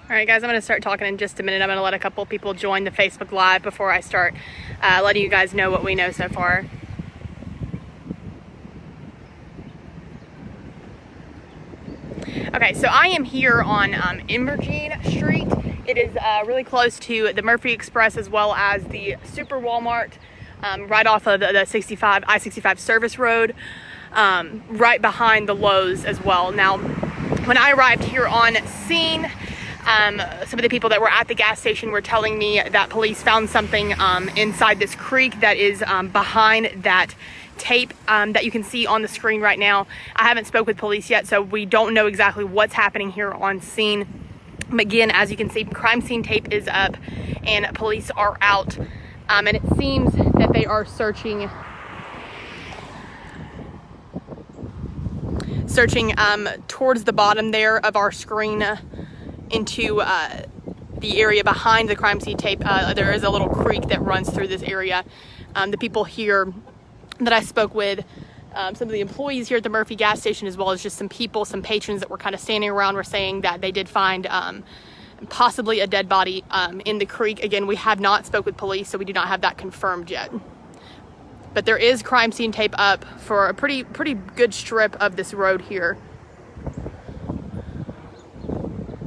All right, guys, I'm going to start talking in just a minute. I'm going to let a couple people join the Facebook Live before I start letting you guys know what we know so far. Okay, so I am here on Emogene Street. It is really close to the Murphy Express as well as the Super Walmart, right off of the I-65 service road, right behind the Lowe's as well. Now, when I arrived here on scene, some of the people that were at the gas station were telling me that police found something inside this creek that is behind that tape that you can see on the screen right now. I haven't spoke with police yet, so we don't know exactly what's happening here on scene. But again, as you can see, crime scene tape is up and police are out, and it seems that they are searching towards the bottom there of our screen into the area behind the crime scene tape. There is a little creek that runs through this area. The people here that I spoke with, some of the employees here at the Murphy gas station, as well as just some people, some patrons that were kind of standing around, were saying that they did find possibly a dead body in the creek. Again, we have not spoke with police, so we do not have that confirmed yet. But there is crime scene tape up for a pretty good strip of this road here.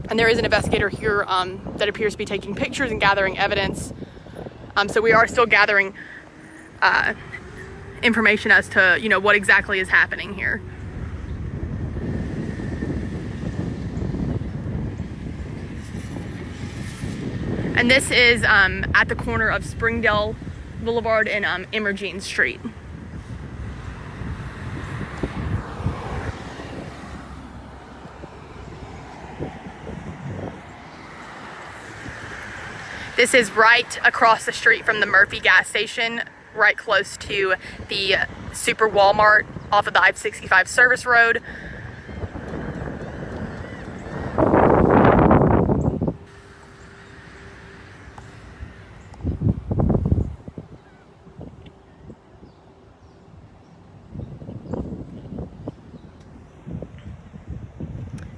And there is an investigator here that appears to be taking pictures and gathering evidence. So we are still gathering information as to, what exactly is happening here. And this is at the corner of Springdale Blvd and Emogene Street. This is right across the street from the Murphy gas station, right close to the Super Walmart off of the I-65 service road.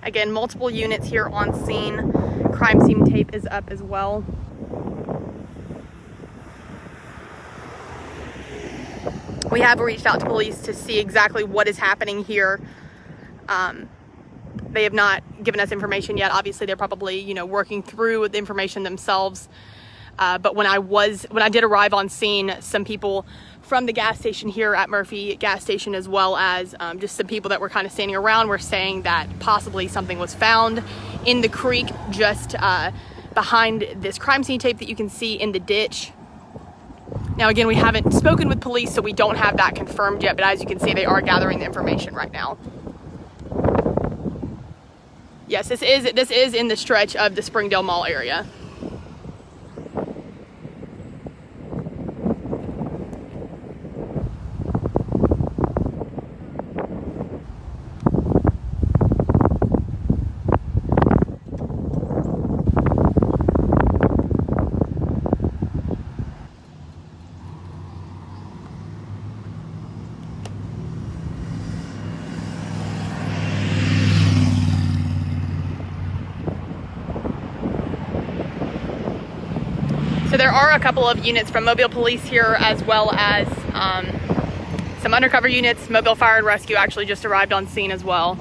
Again, multiple units here on scene. Crime scene tape is up as well. We have reached out to police to see exactly what is happening here. They have not given us information yet. Obviously, they're probably, working through the information themselves. But when I did arrive on scene, some people from the gas station here at Murphy gas station, as well as just some people that were kind of standing around, were saying that possibly something was found in the creek just behind this crime scene tape that you can see in the ditch. Now, again, we haven't spoken with police, so we don't have that confirmed yet, but as you can see, they are gathering the information right now. Yes, this is in the stretch of the Springdale Mall area. So there are a couple of units from Mobile Police here, as well as some undercover units. Mobile Fire and Rescue actually just arrived on scene as well.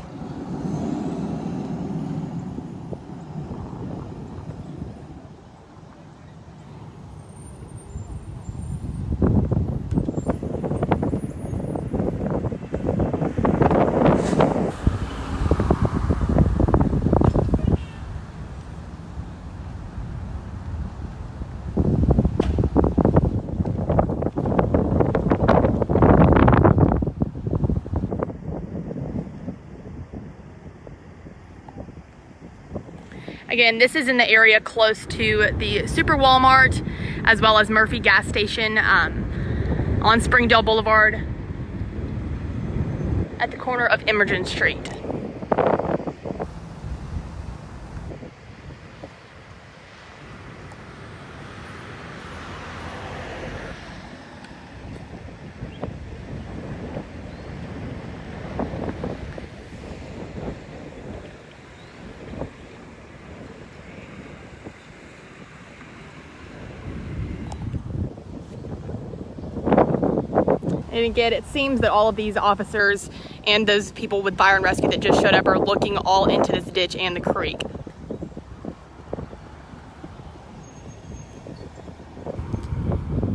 Again, this is in the area close to the Super Walmart, as well as Murphy gas station on Springdale Blvd at the corner of Emogene Street. And again, it seems that all of these officers and those people with fire and rescue that just showed up are looking all into this ditch and the creek.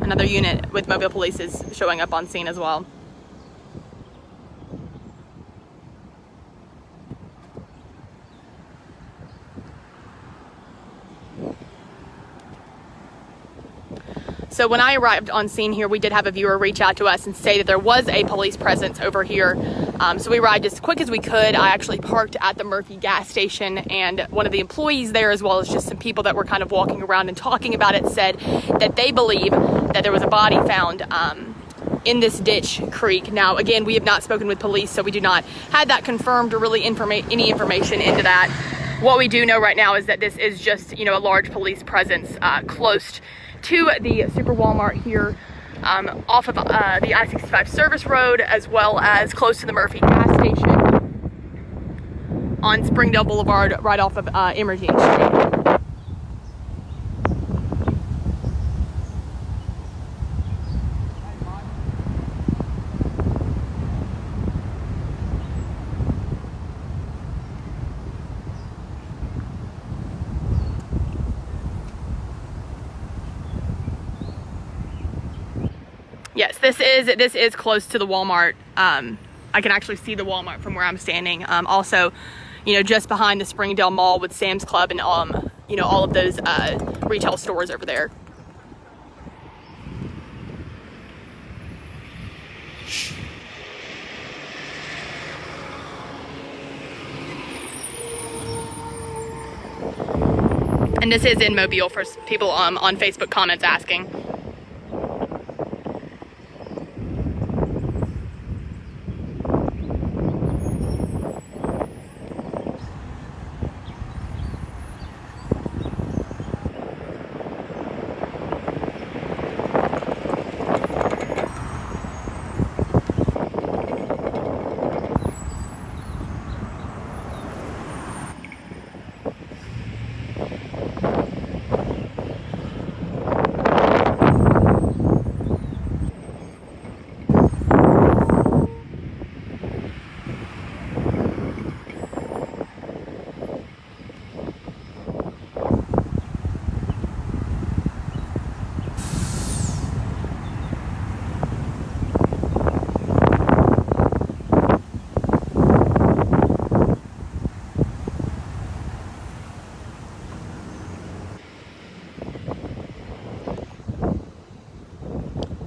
Another unit with Mobile Police is showing up on scene as well. So when I arrived on scene here, we did have a viewer reach out to us and say that there was a police presence over here. So we arrived as quick as we could. I actually parked at the Murphy gas station, and one of the employees there, as well as just some people that were kind of walking around and talking about it, said that they believe that there was a body found in this ditch creek. Now, again, we have not spoken with police, so we do not have that confirmed or really any information into that. What we do know right now is that this is just, a large police presence close to the Super Walmart here, off of the I-65 service road, as well as close to the Murphy gas station on Springdale Boulevard, right off of Emogene Street. Yes, this is close to the Walmart. I can actually see the Walmart from where I'm standing. Also, just behind the Springdale Mall with Sam's Club and all of those retail stores over there. And this is in Mobile for people on Facebook comments asking.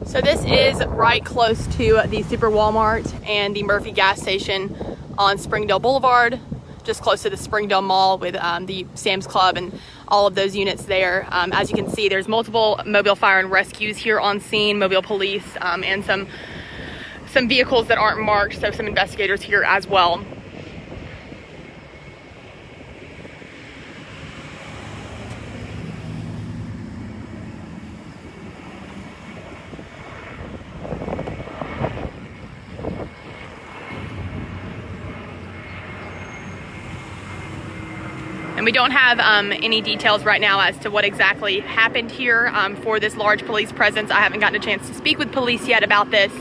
So this is right close to the Super Walmart and the Murphy gas station on Springdale Boulevard, just close to the Springdale Mall with the Sam's Club and all of those units there. As you can see, there's multiple Mobile Fire and Rescues here on scene, Mobile Police, and some vehicles that aren't marked, so some investigators here as well. And we don't have any details right now as to what exactly happened here for this large police presence. I haven't gotten a chance to speak with police yet about this.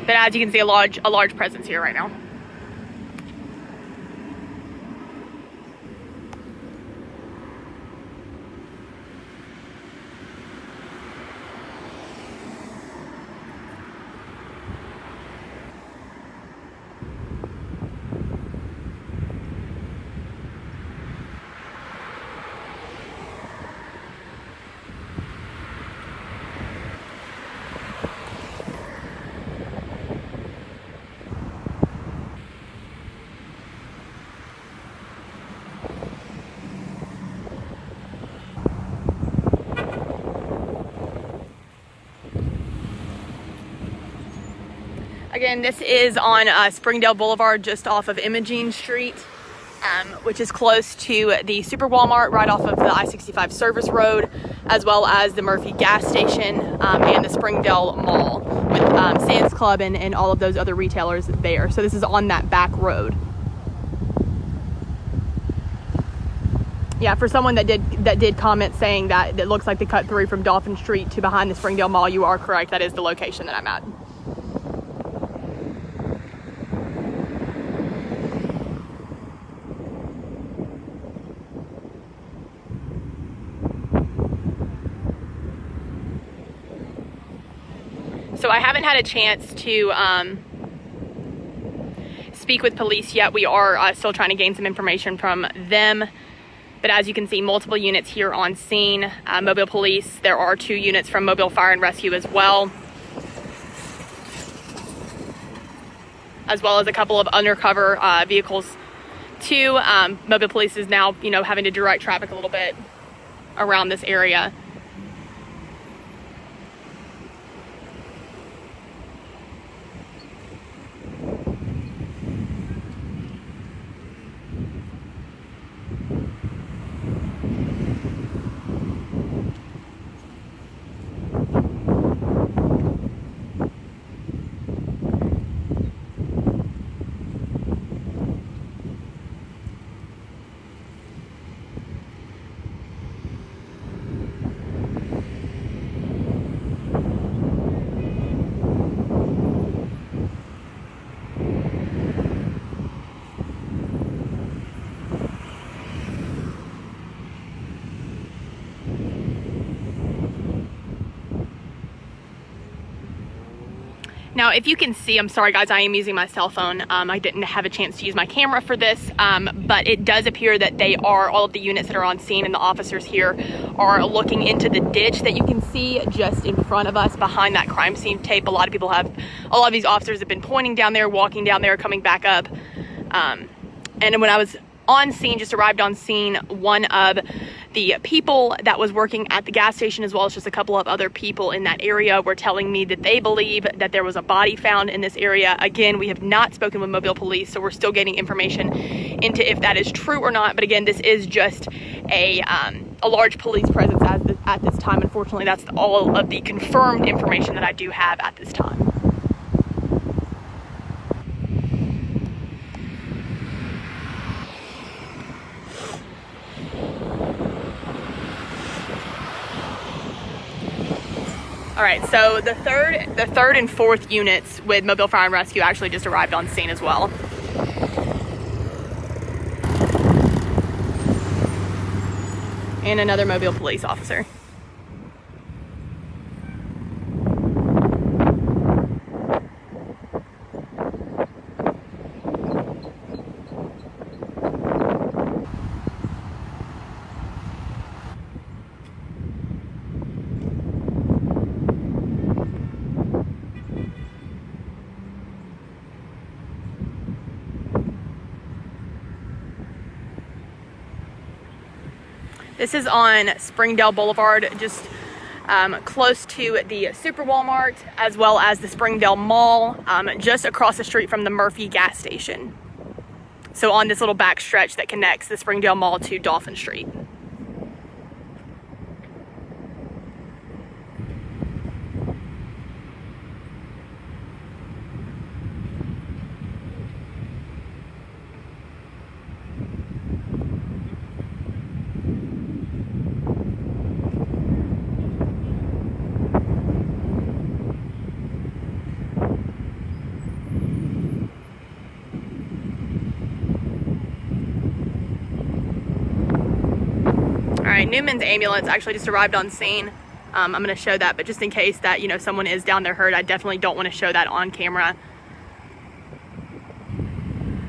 But as you can see, a large presence here right now. Again, this is on Springdale Boulevard, just off of Emogene Street, which is close to the Super Walmart, right off of the I-65 service road, as well as the Murphy gas station and the Springdale Mall with Sam's Club and all of those other retailers there. So this is on that back road. Yeah, for someone that did comment saying that it looks like they cut through from Dolphin Street to behind the Springdale Mall, you are correct. That is the location that I'm at. So I haven't had a chance to speak with police yet. We are still trying to gain some information from them. But as you can see, multiple units here on scene. Mobile Police, there are 2 units from Mobile Fire and Rescue as well as a couple of undercover vehicles too. Mobile Police is now, having to direct traffic a little bit around this area. Now, if you can see, I'm sorry guys, I am using my cell phone. I didn't have a chance to use my camera for this, but it does appear that all of the units that are on scene and the officers here are looking into the ditch that you can see just in front of us behind that crime scene tape. A lot of these officers have been pointing down there, walking down there, coming back up. And when I was on scene, just arrived on scene, one of the people that was working at the gas station, as well as just a couple of other people in that area, were telling me that they believe that there was a body found in this area. Again, we have not spoken with Mobile Police, so we're still getting information into if that is true or not. But again, this is just a large police presence at this time. Unfortunately, that's all of the confirmed information that I do have at this time. All right, so the third and fourth units with Mobile Fire and Rescue actually just arrived on scene as well. And another Mobile Police officer. This is on Springdale Boulevard, just close to the Super Walmart, as well as the Springdale Mall, just across the street from the Murphy gas station. So on this little back stretch that connects the Springdale Mall to Dolphin Street. Newman's ambulance actually just arrived on scene. I'm going to show that, but just in case that, someone is down there hurt, I definitely don't want to show that on camera.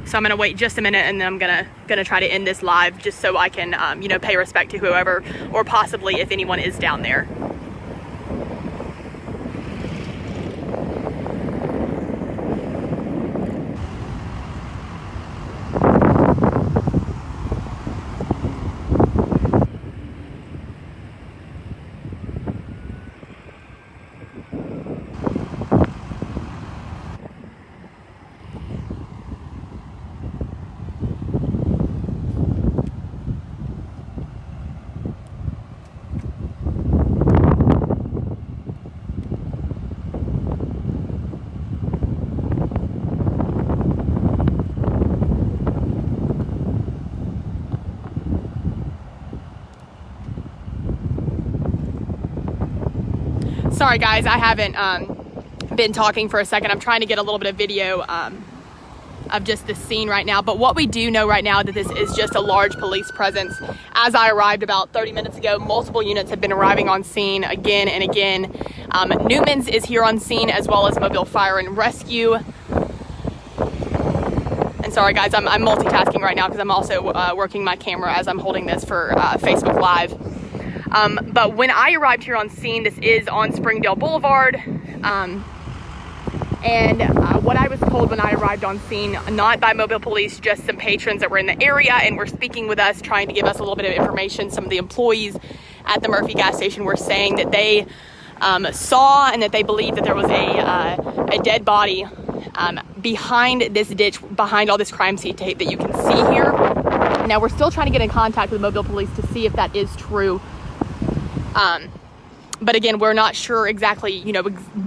So I'm going to wait just a minute, and then I'm going to try to end this live just so I can, pay respect to whoever, or possibly if anyone is down there. sorry guys, I haven't been talking for a second. I'm trying to get a little bit of video of just the scene right now. But what we do know right now that this is just a large police presence. As I arrived about 30 minutes ago, multiple units have been arriving on scene again and again. Newman's is here on scene, as well as Mobile Fire and Rescue. And sorry guys, I'm multitasking right now because I'm also working my camera as I'm holding this for Facebook Live. But when I arrived here on scene, this is on Springdale Boulevard. What I was told when I arrived on scene, not by Mobile Police, just some patrons that were in the area and were speaking with us, trying to give us a little bit of information. Some of the employees at the Murphy gas station were saying that they saw and that they believed that there was a dead body behind this ditch, behind all this crime scene tape that you can see here. Now, we're still trying to get in contact with Mobile Police to see if that is true. But again, we're not sure exactly,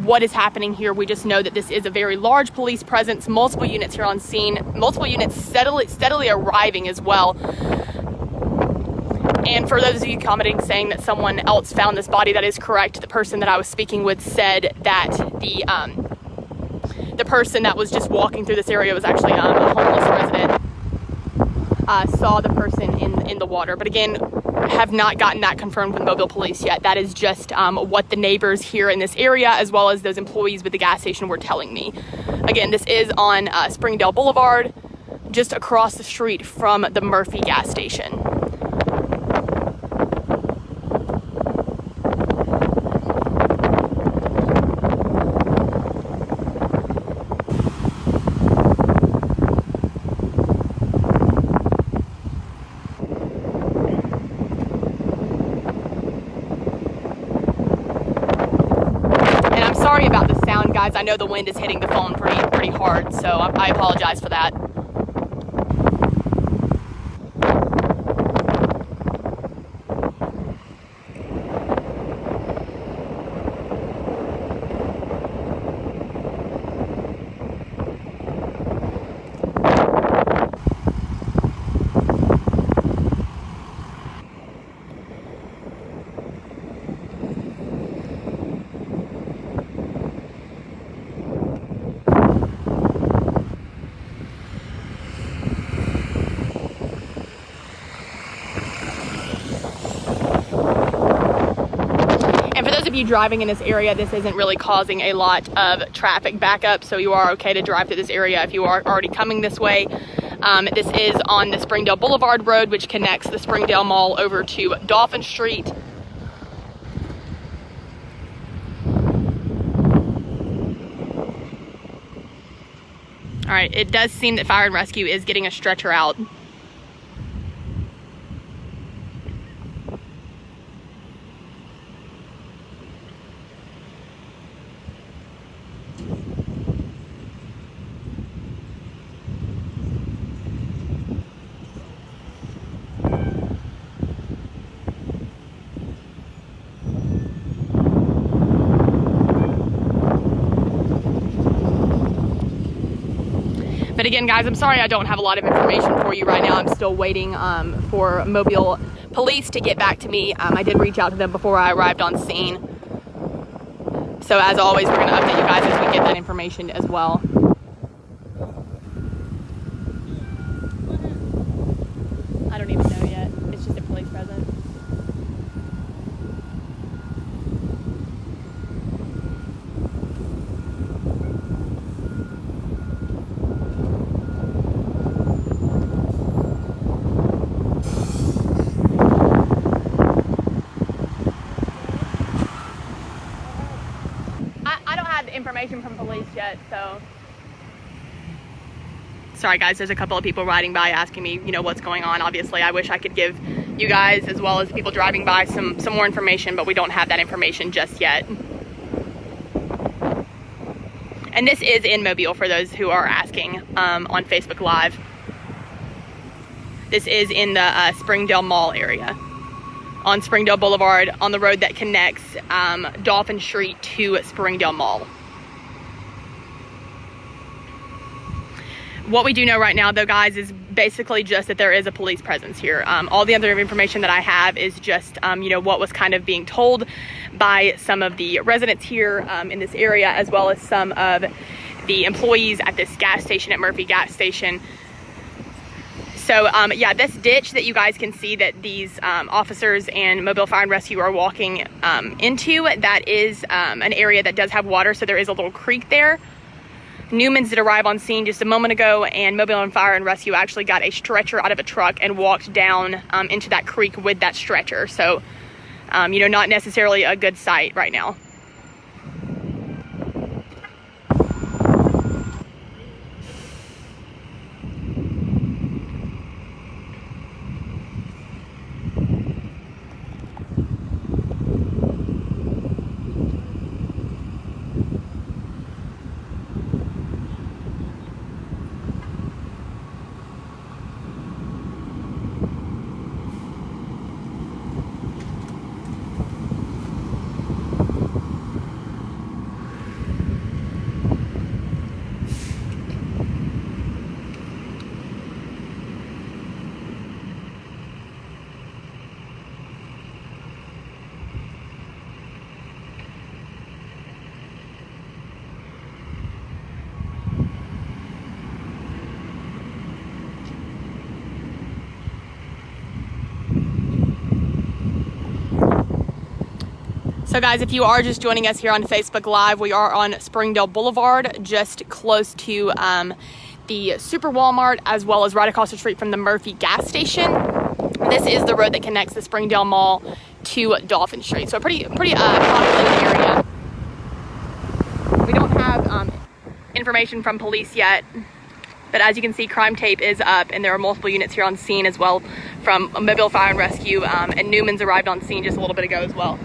what is happening here. We just know that this is a very large police presence, multiple units here on scene, multiple units steadily arriving as well. And for those of you commenting saying that someone else found this body, that is correct. The person that I was speaking with said that the person that was just walking through this area was actually a homeless resident, saw the person in the water. But again, have not gotten that confirmed with Mobile Police yet. That is just what the neighbors here in this area, as well as those employees with the gas station, were telling me. Again, this is on Springdale Boulevard, just across the street from the Murphy gas station. Sorry about the sound, guys. I know the wind is hitting the phone pretty hard, so I apologize for that. Of you driving in this area, this isn't really causing a lot of traffic backup, so you are okay to drive through this area if you are already coming this way. This is on the Springdale Boulevard Road, which connects the Springdale Mall over to Dolphin Street. All right, it does seem that Fire and Rescue is getting a stretcher out. But again, guys, I'm sorry I don't have a lot of information for you right now. I'm still waiting for Mobile Police to get back to me. I did reach out to them before I arrived on scene. So as always, we're going to update you guys as we get that information as well. I don't even know yet. It's just a police presence. Information from police yet, so sorry guys, there's a couple of people riding by asking me, what's going on. Obviously, I wish I could give you guys, as well as people driving by, some more information, but we don't have that information just yet. And this is in Mobile, for those who are asking on Facebook Live. This is in the Springdale Mall area, on Springdale Boulevard, on the road that connects Dolphin Street to Springdale Mall. What we do know right now, though, guys, is basically just that there is a police presence here. All the other information that I have is just, you know, what was kind of being told by some of the residents here in this area, as well as some of the employees at this gas station, at Murphy gas station. So yeah, this ditch that you guys can see that these officers and Mobile Fire and Rescue are walking into, that is an area that does have water, so there is a little creek there. Newman's did arrive on scene just a moment ago, and Mobile Fire and Rescue actually got a stretcher out of a truck and walked down into that creek with that stretcher. So, you know, not necessarily a good sight right now. So guys, if you are just joining us here on Facebook Live, we are on Springdale Boulevard, just close to the Super Walmart, as well as right across the street from the Murphy gas station. This is the road that connects the Springdale Mall to Dolphin Street. So a pretty populated area. We don't have information from police yet, but as you can see, crime tape is up, and there are multiple units here on scene as well from Mobile Fire and Rescue, and Newman's arrived on scene just a little bit ago as well.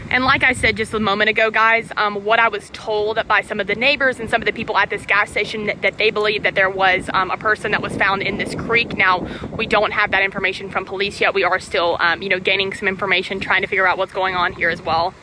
And like I said just a moment ago, guys, what I was told by some of the neighbors and some of the people at this gas station, that they believe that there was a person that was found in this creek. Now, we don't have that information from police yet. We are still, you know, gaining some information, trying to figure out what's going on here as well.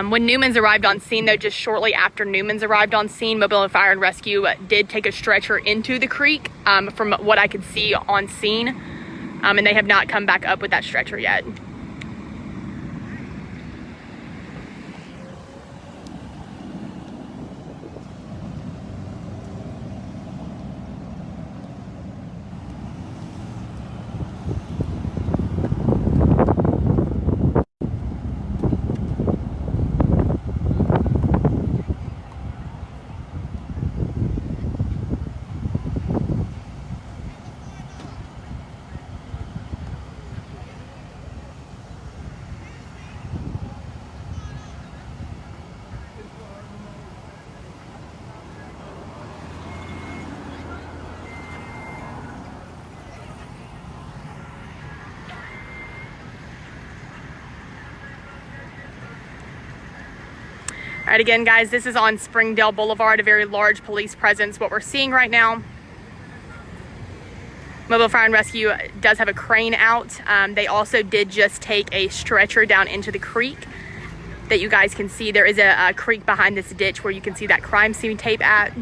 When Newman's arrived on scene, though, just shortly after Newman's arrived on scene, Mobile Fire and Rescue did take a stretcher into the creek, from what I could see on scene, and they have not come back up with that stretcher yet. All right, again, guys, this is on Springdale Boulevard, a very large police presence. What we're seeing right now, Mobile Fire and Rescue does have a crane out. They also did just take a stretcher down into the creek that you guys can see. There is a creek behind this ditch where you can see that crime scene tape at.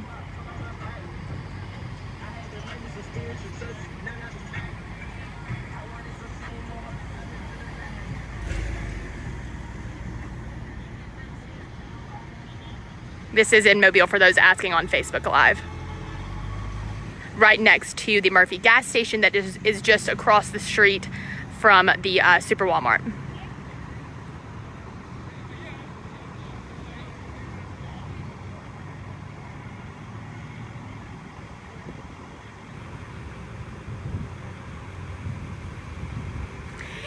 This is in Mobile for those asking on Facebook Live. Right next to the Murphy gas station that is just across the street from the Super Walmart.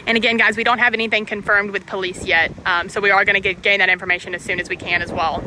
And again, guys, we don't have anything confirmed with police yet, so we are going to gain that information as soon as we can as well.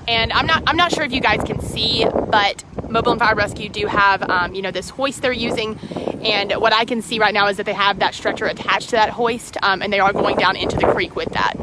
And I'm not sure if you guys can see, but Mobile and Fire Rescue do have, you know, this hoist they're using. And what I can see right now is that they have that stretcher attached to that hoist, and they are going down into the creek with that.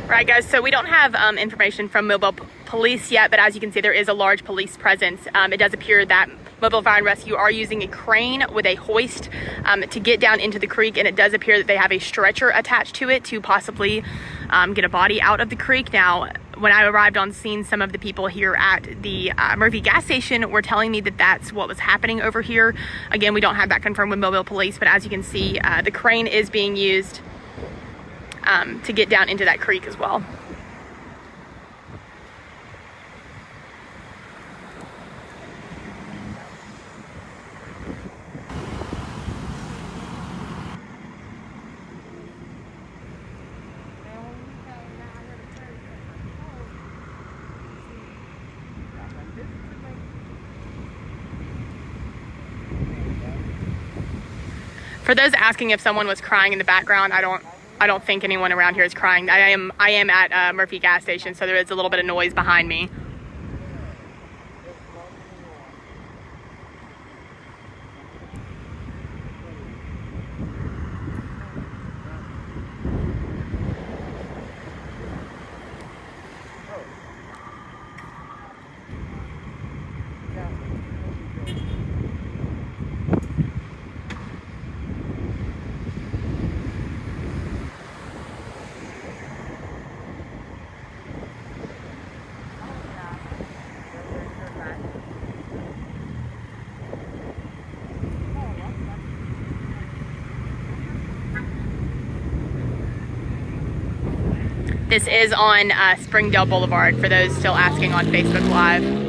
Right, guys, so we don't have information from Mobile Police yet, but as you can see, there is a large police presence. It does appear that Mobile Fire and Rescue are using a crane with a hoist to get down into the creek, and it does appear that they have a stretcher attached to it to possibly get a body out of the creek. Now, when I arrived on scene, some of the people here at the Murphy gas station were telling me that that's what was happening over here. Again, we don't have that confirmed with Mobile Police, but as you can see, the crane is being used to get down into that creek as well. For those asking if someone was crying in the background, I don't think anyone around here is crying. I am at Murphy gas station, so there is a little bit of noise behind me. This is on Springdale Blvd, for those still asking on Facebook Live.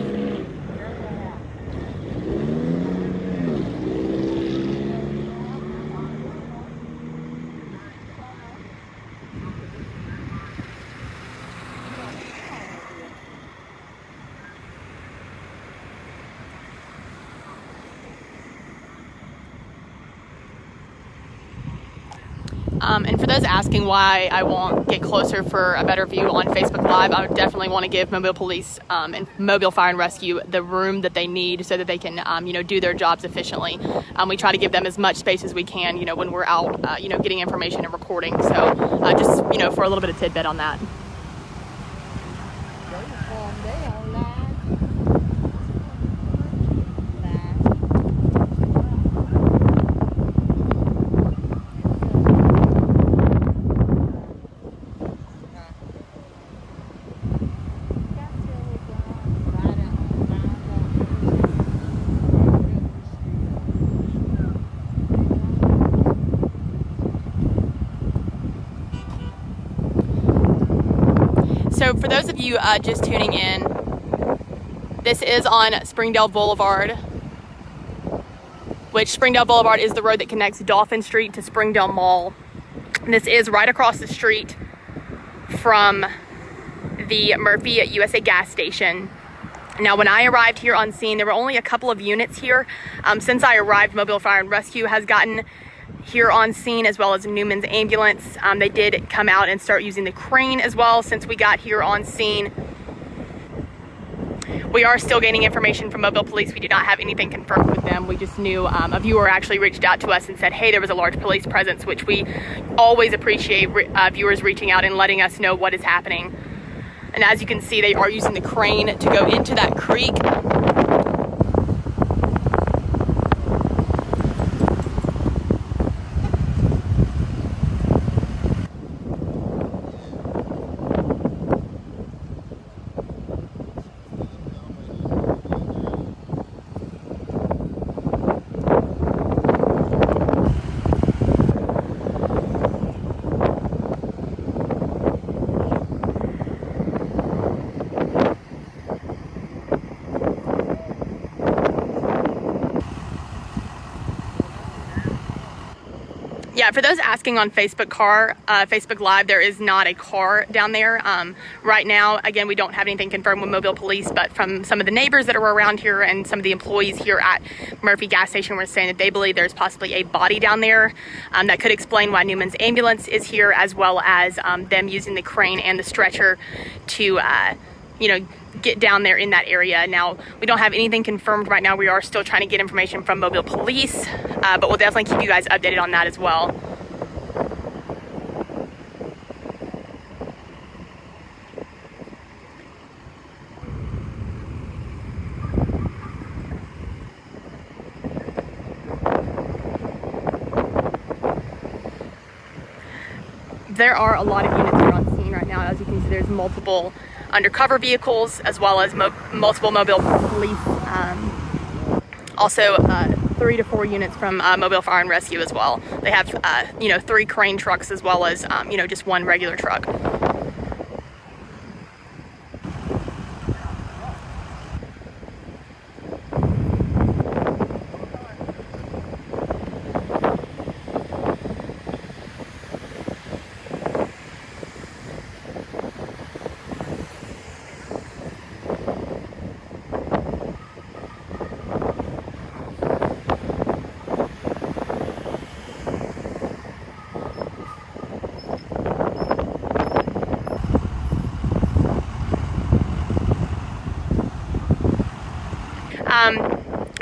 And for those asking why I won't get closer for a better view on Facebook Live, I would definitely want to give Mobile Police and Mobile Fire and Rescue the room that they need so that they can, do their jobs efficiently. We try to give them as much space as we can, when we're out, getting information and reporting. So just, for a little bit of tidbit on that. So for those of you just tuning in, this is on Springdale Boulevard, which Springdale Boulevard is the road that connects Dolphin Street to Springdale Mall. And this is right across the street from the Murphy USA gas station. Now, when I arrived here on scene, there were only a couple of units here. Since I arrived, Mobile Fire and Rescue has gotten here on scene, as well as Newman's ambulance. They did come out and start using the crane as well since we got here on scene. We are still gaining information from Mobile Police. We do not have anything confirmed with them. We just knew a viewer actually reached out to us and said, hey, there was a large police presence, which we always appreciate viewers reaching out and letting us know what is happening. And as you can see, they are using the crane to go into that creek. Yeah, for those asking on Facebook Live, there is not a car down there. Right now, again, we don't have anything confirmed with Mobile Police, but from some of the neighbors that are around here and some of the employees here at Murphy gas station were saying that they believe there's possibly a body down there. That could explain why Newman's ambulance is here, as well as them using the crane and the stretcher to, get down there in that area. Now, we don't have anything confirmed right now. We are still trying to get information from Mobile Police, but we'll definitely keep you guys updated on that as well. There are a lot of units here on scene right now. As you can see, there's multiple undercover vehicles, as well as multiple Mobile Police. Also, 3 to 4 units from Mobile Fire and Rescue as well. They have, 3 crane trucks, as well as, just 1 regular truck.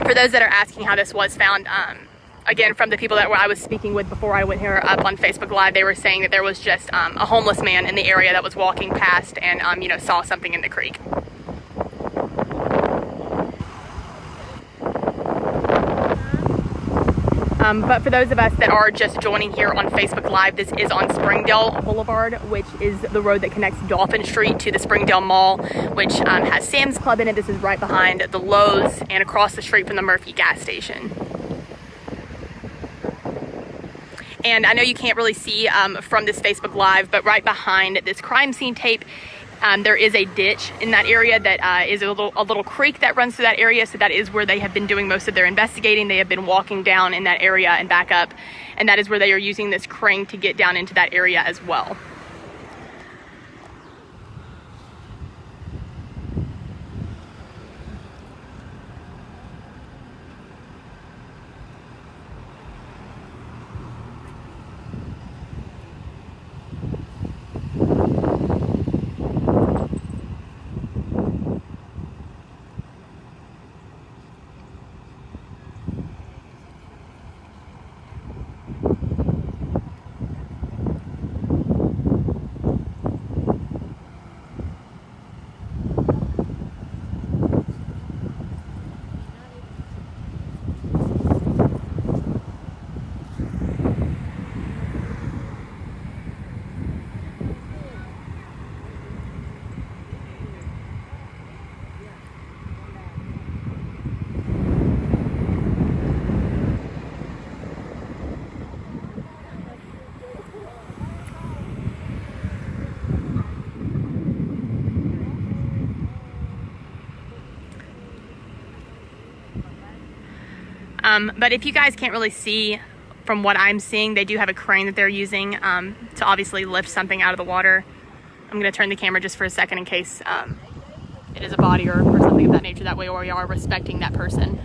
For those that are asking how this was found, again, from the people that I was speaking with before I went here up on Facebook Live, they were saying that there was just a homeless man in the area that was walking past and, saw something in the creek. But for those of us that are just joining here on Facebook Live, this is on Springdale Boulevard, which is the road that connects Dolphin Street to the Springdale Mall, which has Sam's Club in it. This is right behind the Lowe's and across the street from the Murphy gas station. And I know you can't really see from this Facebook Live, but right behind this crime scene tape, there is a ditch in that area that is a little creek that runs through that area. So that is where they have been doing most of their investigating. They have been walking down in that area and back up. And that is where they are using this crane to get down into that area as well. But if you guys can't really see from what I'm seeing, they do have a crane that they're using to obviously lift something out of the water. I'm going to turn the camera just for a second in case it is a body or something of that nature. That way we are respecting that person.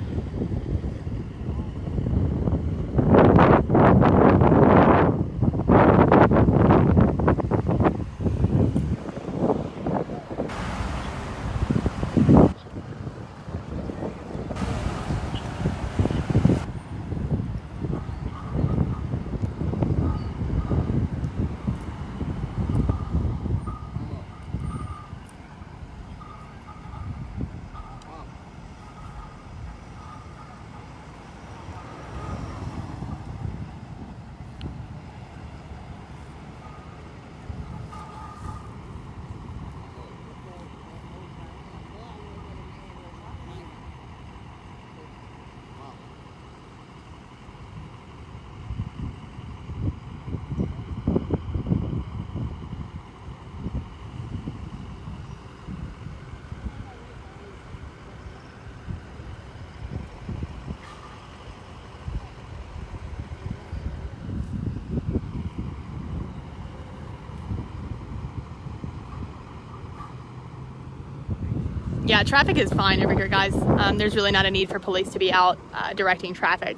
Yeah, traffic is fine over here, guys. There's really not a need for police to be out directing traffic.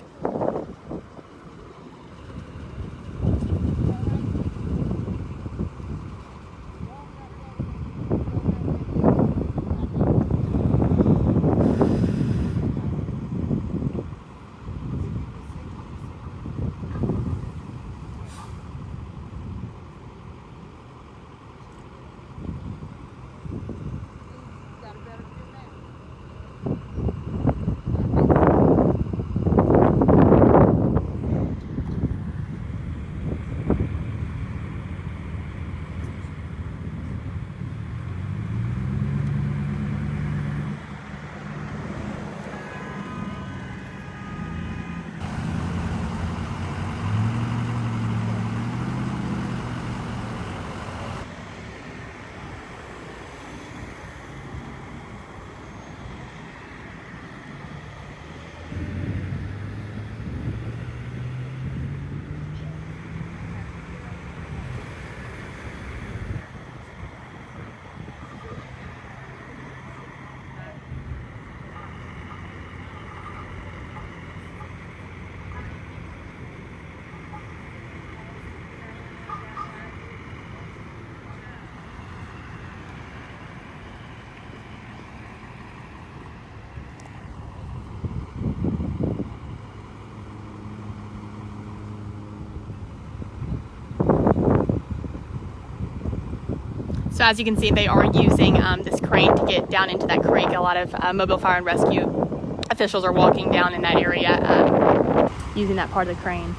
So as you can see, they are using this crane to get down into that creek. A lot of mobile fire and rescue officials are walking down in that area using that part of the crane.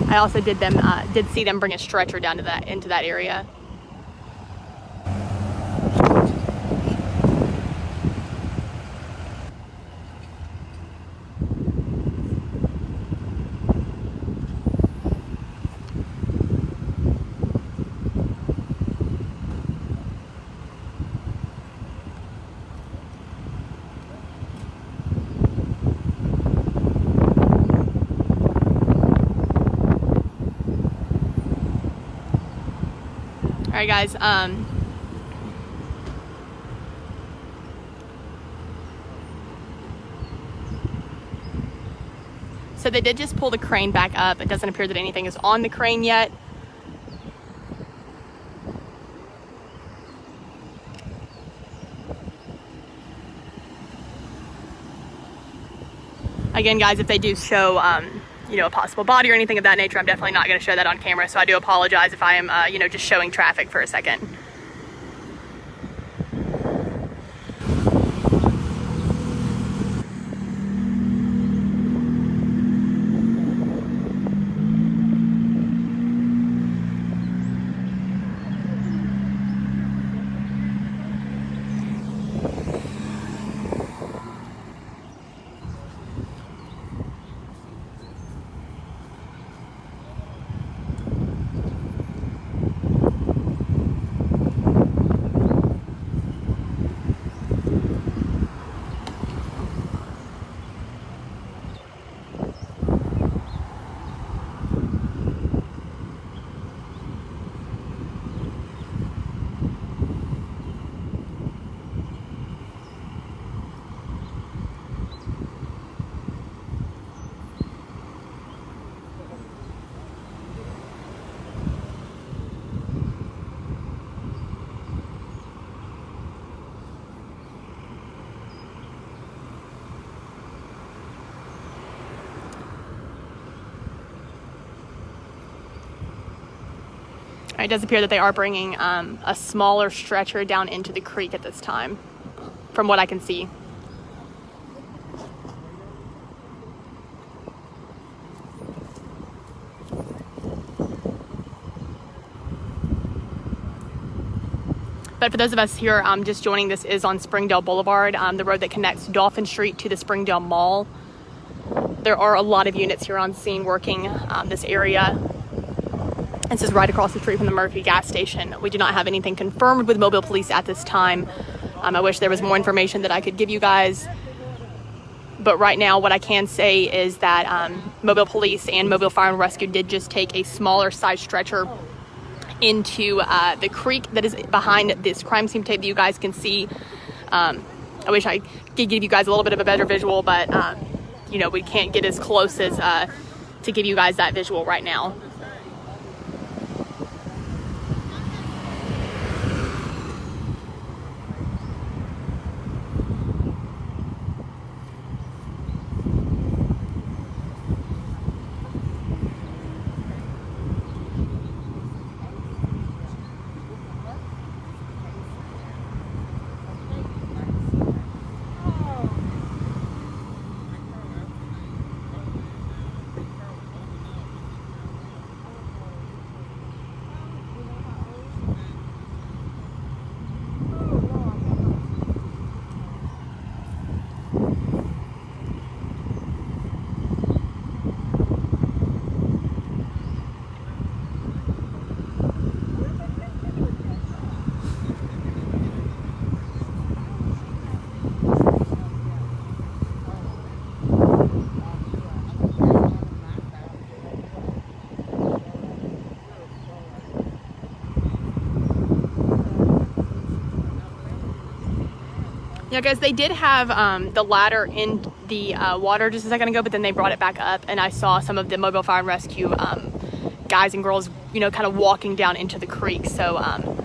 I also did see them bring a stretcher down to into that area. All right, guys. So they did just pull the crane back up. It doesn't appear that anything is on the crane yet. Again, guys, if they do show you know, a possible body or anything of that nature, I'm definitely not going to show that on camera, so I do apologize if I am you know, just showing traffic for a second. It does appear that they are bringing a smaller stretcher down into the creek at this time, from what I can see. But for those of us here just joining, this is on Springdale Boulevard, the road that connects Dolphin Street to the Springdale Mall. There are a lot of units here on scene working this area. This is right across the street from the Murphy gas station. We do not have anything confirmed with Mobile Police at this time. I wish there was more information that I could give you guys. But right now, what I can say is that Mobile Police and Mobile Fire and Rescue did just take a smaller size stretcher into the creek that is behind this crime scene tape that you guys can see. I wish I could give you guys a little bit of a better visual, but you know, we can't get as close as to give you guys that visual right now. Yeah, guys, they did have the ladder in the water just a second ago, but then they brought it back up, and I saw some of the Mobile Fire and Rescue guys and girls, you know, kind of walking down into the creek. So,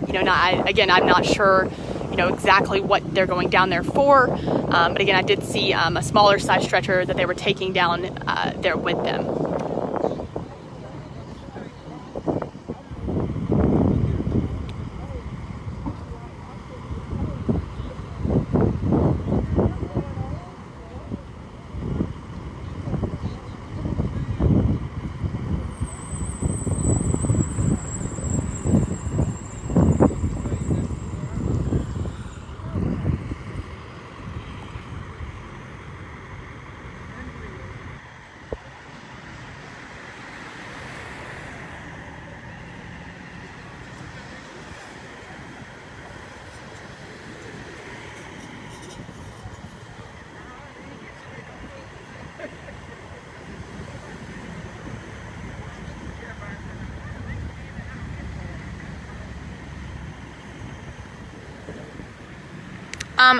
you know, again, I'm not sure, you know, exactly what they're going down there for. But again, I did see a smaller size stretcher that they were taking down there with them.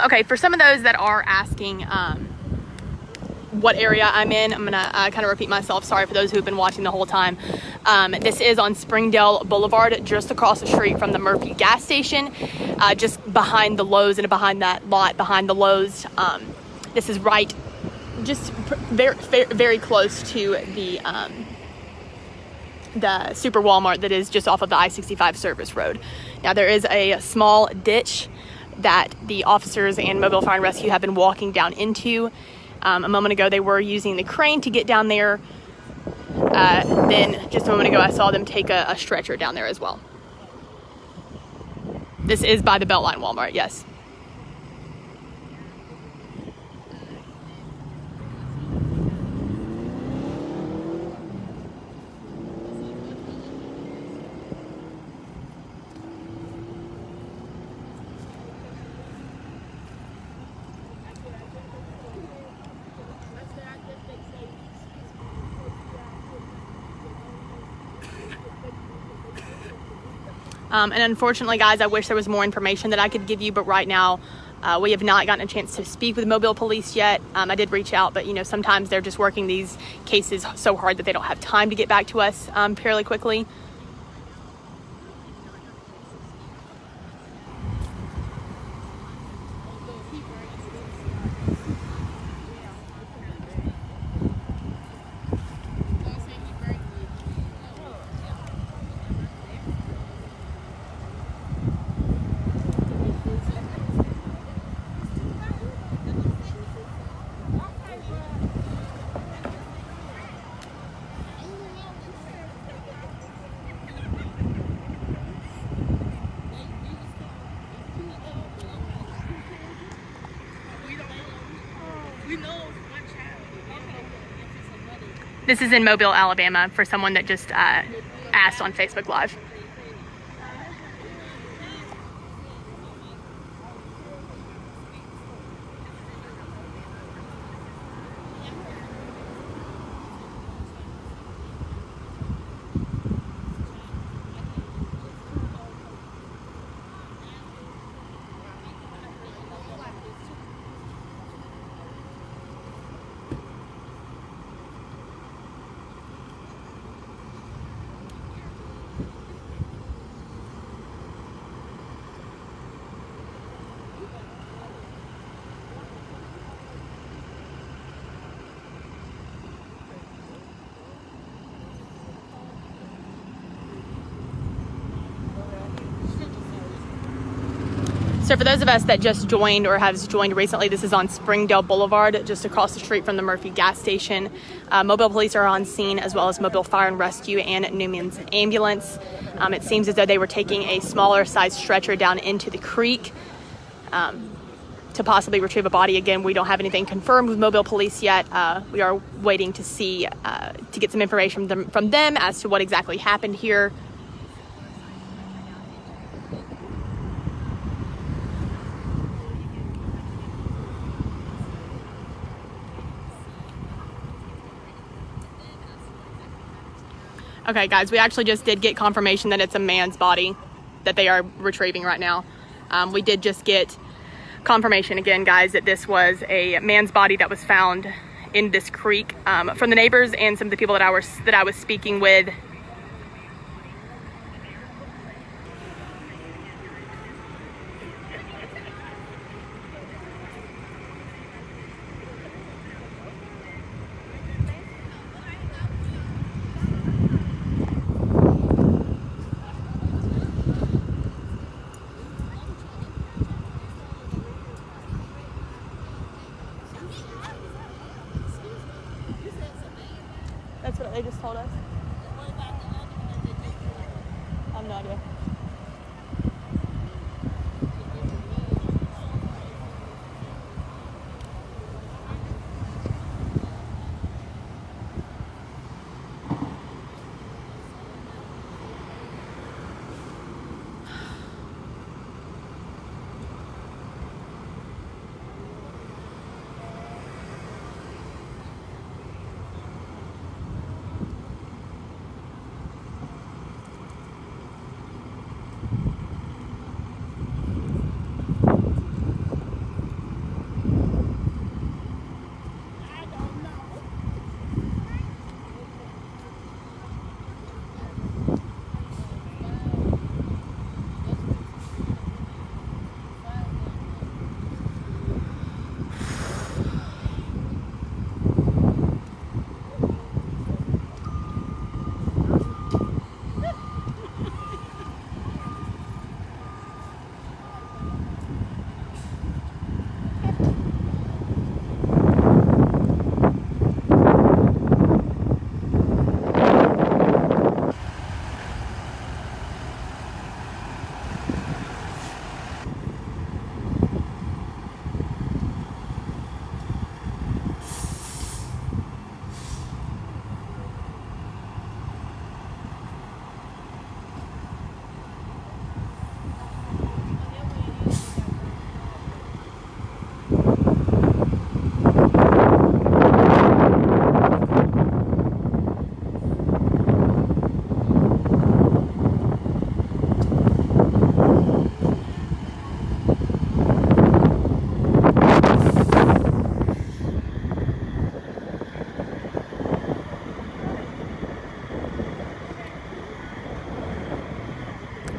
Okay, for some of those that are asking what area I'm in, I'm gonna kind of repeat myself. Sorry for those who've been watching the whole time. This is on Springdale Boulevard, just across the street from the Murphy gas station, just behind the Lowe's and behind that lot behind the Lowe's. This is right, just very close to the Super Walmart that is just off of the I-65 service road. Now there is a small ditch that the officers and Mobile Fire and Rescue have been walking down into. A moment ago, they were using the crane to get down there. Then just a moment ago, I saw them take a stretcher down there as well. This is by the Beltline Walmart, yes. And unfortunately, guys, I wish there was more information that I could give you, but right now we have not gotten a chance to speak with Mobile Police yet. I did reach out, but you know, sometimes they're just working these cases so hard that they don't have time to get back to us fairly quickly. This is in Mobile, Alabama, for someone that just asked on Facebook Live. So for those of us that just joined or have joined recently, this is on Springdale Blvd, just across the street from the Murphy gas station. Mobile police are on scene, as well as Mobile Fire and Rescue and Newman's ambulance. It seems as though they were taking a smaller size stretcher down into the creek to possibly retrieve a body. Again, we don't have anything confirmed with Mobile police yet. We are waiting to see, to get some information from them as to what exactly happened here. Okay, guys, we actually just did get confirmation that it's a man's body that they are retrieving right now. We did just get confirmation again, guys, that this was a man's body that was found in this creek from the neighbors and some of the people that I was speaking with. That's what they just told us. I have no idea.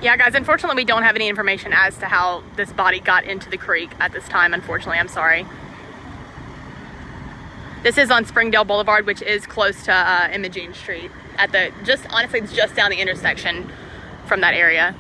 Yeah, guys, unfortunately, we don't have any information as to how this body got into the creek at this time, unfortunately. I'm sorry. This is on Springdale Blvd, which is close to Emogene Street. Honestly, it's just down the intersection from that area.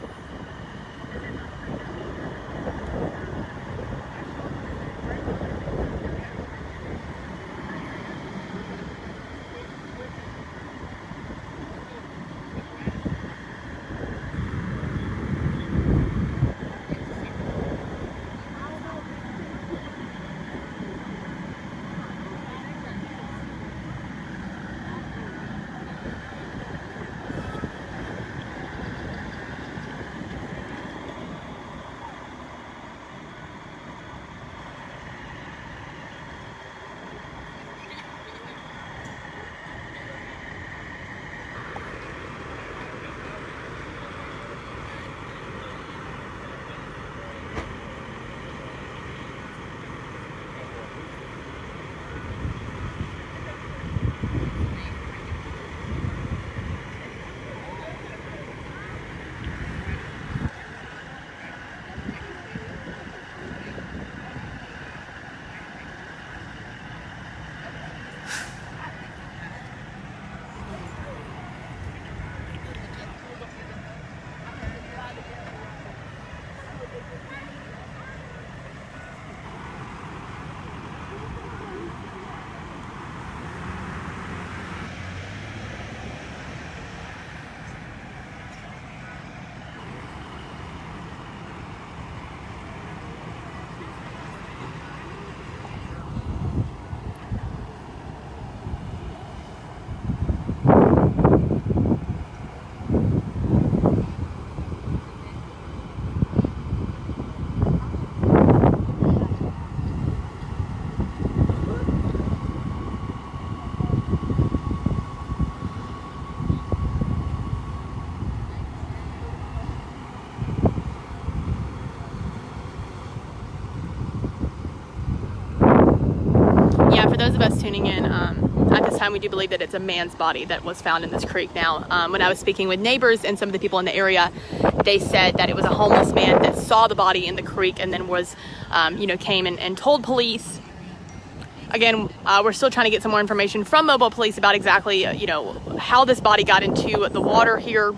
of us tuning in, at this time we do believe that it's a man's body that was found in this creek. Now, when I was speaking with neighbors and some of the people in the area, they said that it was a homeless man that saw the body in the creek and then was, came and told police. Again, we're still trying to get some more information from mobile police about exactly, how this body got into the water here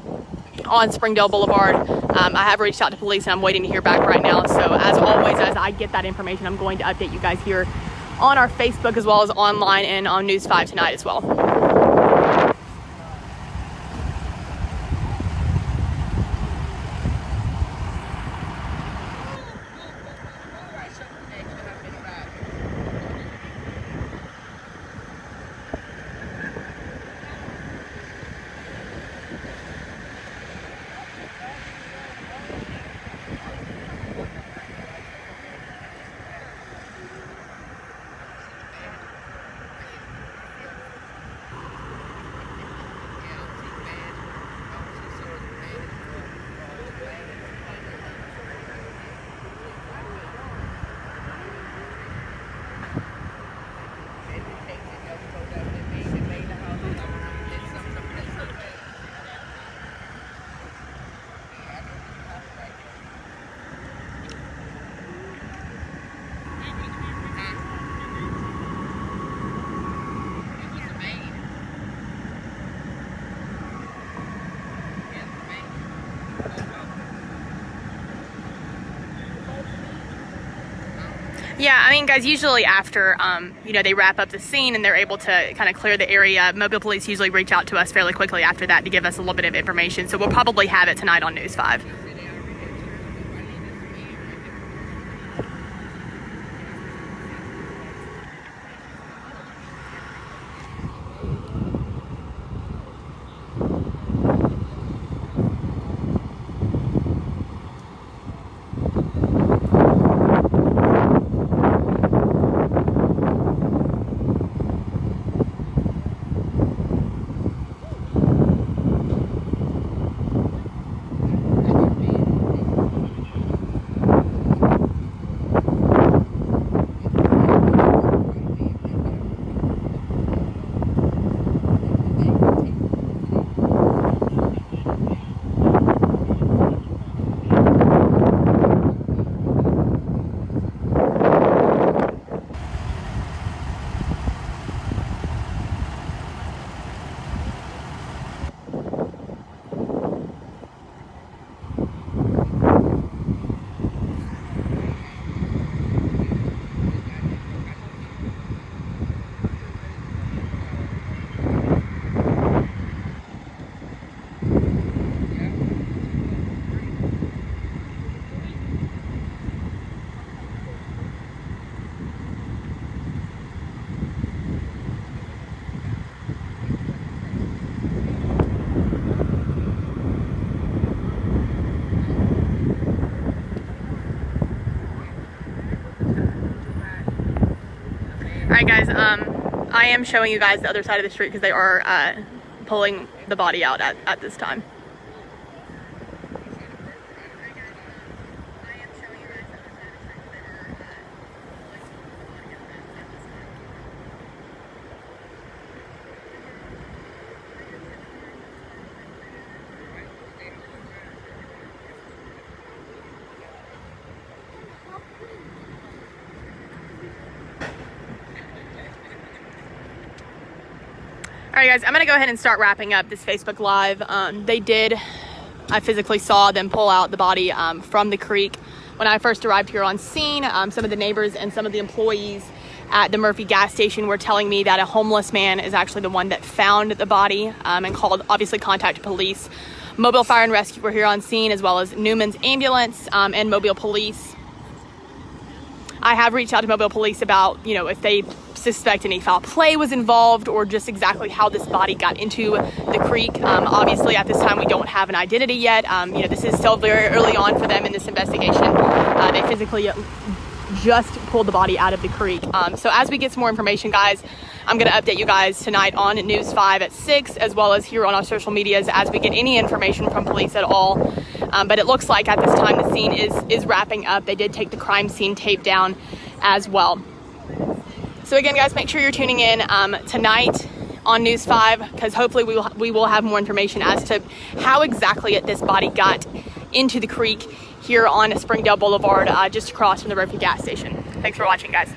on Springdale Boulevard. I have reached out to police and I'm waiting to hear back right now. So as always, as I get that information, I'm going to update you guys here on our Facebook as well as online and on News 5 tonight as well. Yeah, I mean, guys, usually after, they wrap up the scene and they're able to kind of clear the area, mobile police usually reach out to us fairly quickly after that to give us a little bit of information. So we'll probably have it tonight on News 5. Alright guys, I am showing you guys the other side of the street because they are pulling the body out at this time. All right, guys, I'm going to go ahead and start wrapping up this Facebook Live. I physically saw them pull out the body from the creek. When I first arrived here on scene, some of the neighbors and some of the employees at the Murphy gas station were telling me that a homeless man is actually the one that found the body and obviously contacted police. Mobile Fire and Rescue were here on scene, as well as Newman's ambulance and Mobile Police. I have reached out to Mobile Police about, if they suspect any foul play was involved or just exactly how this body got into the creek. Obviously, at this time, we don't have an identity yet. This is still very early on for them in this investigation. They physically just pulled the body out of the creek. So as we get some more information, guys, I'm going to update you guys tonight on News 5 at 6, as well as here on our social medias as we get any information from police at all. But it looks like at this time the scene is wrapping up. They did take the crime scene tape down as well. So again, guys, make sure you're tuning in tonight on News 5, because hopefully we will have more information as to how exactly this body got into the creek here on Springdale Boulevard, just across from the Murphy gas station. Thanks for watching, guys.